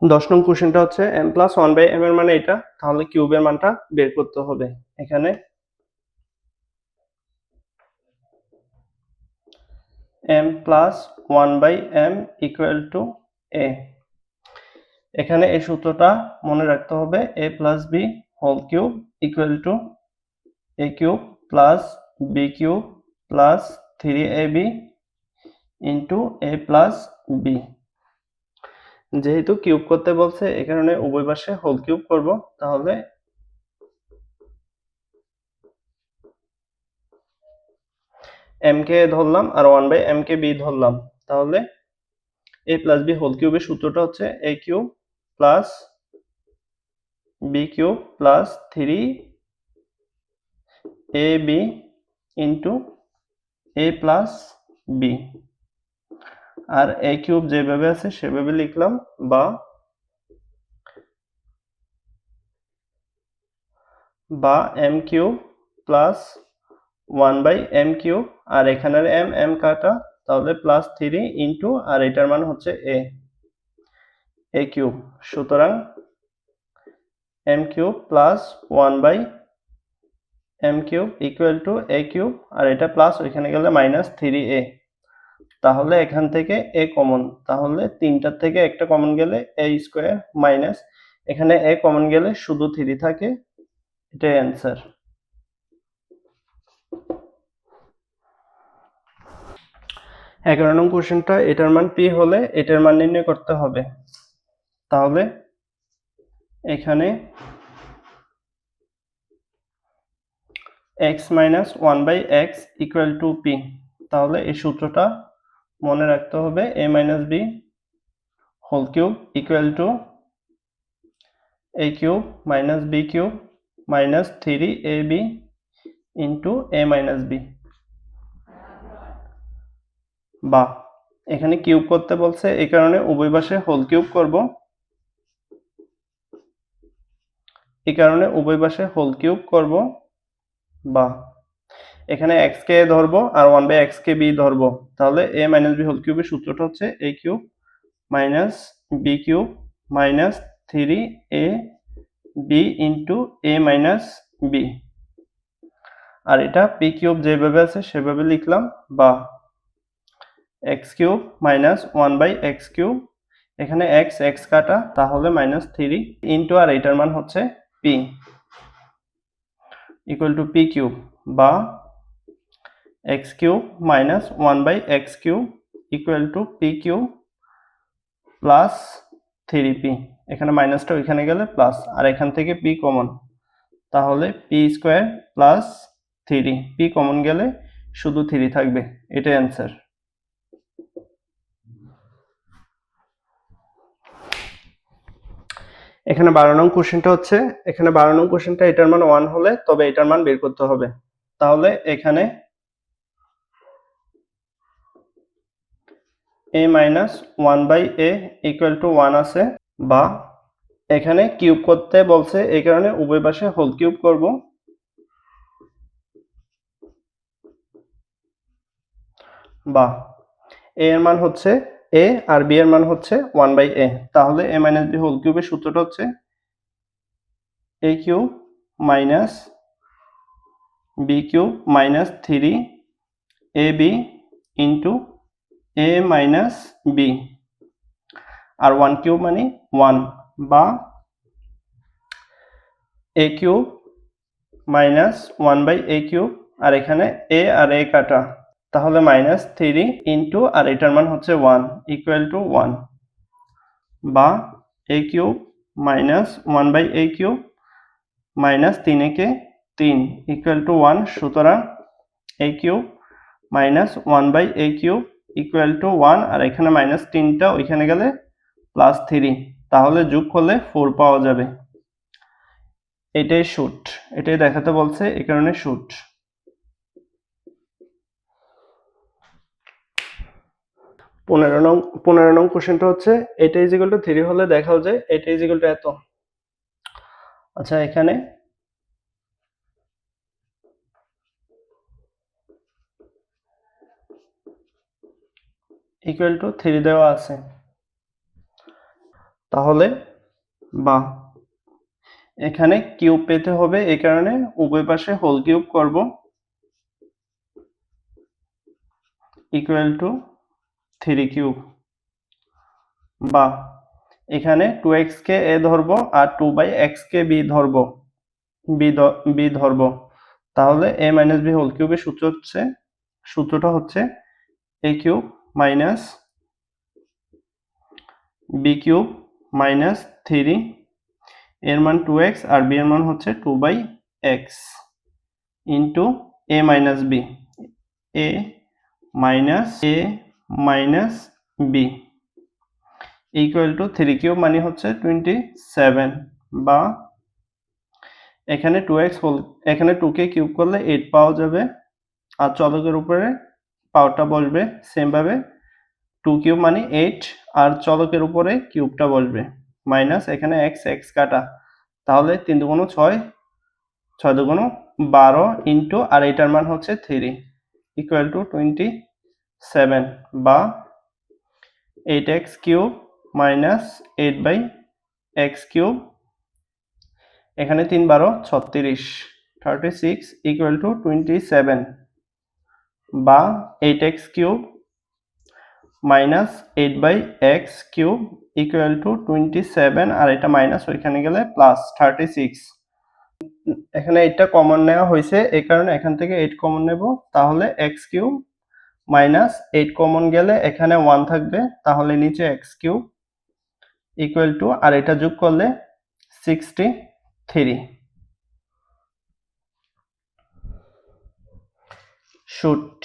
10 নং কোশ্চেনটা হচ্ছে m প্লাস 1/m এর মানে এটা, তাহলে কিউবের মানটা বের করতে হবে। এখানে m plus 1/m equal to a। এখানে এই সূত্রটা মনে রাখতে হবে, a plus b whole cube equal to a cube plus b cube plus 3ab into a plus b। যেহেতু কিউব করতে বলছে এই কারণে উভয় পাশে হোল কিউব করব, তাহলে m কে ধরলাম আর 1/m কে b ধরলাম, তাহলে a প্লাস b হোল কিউবের সূত্রটা হচ্ছে a cube plus b cube plus 3ab into a plus b। আর a কিউব যেভাবে আছে সেভাবে লিখলাম, বা m cube plus 1/m cube, আর এখানের m কাটা, তাহলে প্লাস 3 ইন্টু, আর এটার মান হচ্ছে a কিউব। সুতরাং m cube plus 1/m cube equal to a cube, আর এটা প্লাস ওইখানে গেলে মাইনাস 3a। তাহলে এখান থেকে a কমন, তাহলে তিনটার থেকে একটা কমন গেলে a স্কয়ার মাইনাস এখানে a কমন গেলে শুধু 3 থাকে, এটাই অ্যান্সার। 11 নং কোশ্চেনটা, এটার মান p হলে এটার মান নির্ণয় করতে হবে। তাহলে এখানে x minus 1/x equal to p। তাহলে এই সূত্রটা মনে রাখতে হবে, a minus b whole cube equal to a cube minus b cube minus 3ab into a minus b। বা এখানে কিউব করতে বলছে এই কারণে উভয় পাশে হোল কিউব করব, বা এখানে x কে ধরবো আর 1/x কে b ধরবো, তাহলে a মাইনাস b হোল কিউবের সূত্রটা হচ্ছে a cube minus b cube minus 3ab into a minus b। আর এটা p কিউব যেভাবে আছে সেভাবে লিখলাম, বা x cube minus 1/x cube, এখানে x কাটা, তাহলে মাইনাস 3 ইন্টু, আর এটার মান হচ্ছে p equal to p cube, বা x cube minus 1/x cube equal to p cube plus 3p। এখানে মাইনাসটা ওইখানে গেলে প্লাস, আর এখান থেকে p কমন, তাহলে p square plus 3, p common গেলে শুধু 3 থাকবে, এটাই অ্যান্সার। এখানে 12 নং কোশ্চেনটা হচ্ছে, এখানে 12 নং কোশ্চেনটা এটার মান 1 হলে তবে এটার মান বের করতে হবে। তাহলে এখানে a minus 1/a equal to 1 আছে, বা এখানে কিউব করতে বলছে এই কারণে উভয় পাশে হোল কিউব করব, বা a এর মান হচ্ছে a আর b এর মান হচ্ছে 1/a। তাহলে a মাইনাস b হোল কিউবের সূত্রটা হচ্ছে a cube minus b cube minus 3ab into a minus b, আর 1 কিউব মানে 1, বা a cube minus 1/a cube, আর এখানে a আর a কাটা, তাহলে মাইনাস 3 ইন্টু, আর এটার মান হচ্ছে 1 ইকুয়াল টু 1, বা a cube minus 1/a cube minus 3 K 3 equal to 1। সুতরাং a cube minus 1/a cube equal two 1, আর এখানে মাইনাস 3টা ওইখানে গেলে প্লাস 3, তাহলে যোগ করলে 4 পাওয়া যাবে। এটাই শুট, এটাই দেখাতে বলছে এই কারণে শুট। 15 নং কোশ্চেনটা হচ্ছে, এটা ইজ ইকুয়াল টু 3 হলে দেখাও যে এটা ইজ ইকুয়াল টু এত। আচ্ছা, এখানে ইকুয়াল টু 3 দেওয়া আছে, তাহলে বা এখানে কিউব পেতে হবে, এই কারণে উভয় পাশে হোল কিউব করব, ইকুয়াল টু 3 কিউব। বা এখানে 2x কে a ধরবো আর 2/x কে b ধরবো, b ধরবো, তাহলে a মাইনাস b হোল কিউবের সূত্রটা হচ্ছে a cube minus b cube minus 3, এর মান 2x আর b এর মান হচ্ছে 2/x into a minus b, a minus b equal to 3 cube মানে হচ্ছে 27। বা এখানে 2 কে কিউব করলে 8 পাওয়া যাবে, আর চলকের উপরে পাওয়ারটা বসবে সেম ভাবে, 2 কিউব মানে 8 আর চলকের উপরে কিউবটা বসবে, মাইনাস এখানে x কাটা, তাহলে 3 দুগুণ 6, 6 দুগুণ 12 ইন্টু আর এটার মান হচ্ছে 3 ইকুয়াল টু 27। বা 8x cube minus 8/x cube, এখানে 3 12 36 ইকুয়াল টু 27। বা 8x cube minus 8/x cube equal two 27, আর এটা মাইনাস ওইখানে গেলে প্লাস 36। এখানে 8টা কমন নেওয়া হয়েছে, এই কারণে এখান থেকে 8 কমন নেব, তাহলে x কিউব মাইনাস 8 কমন গেলে এখানে 1 থাকবে, তাহলে নিচে x কিউব ইকুয়াল টু, আর এটা যোগ করলে 63। শুট।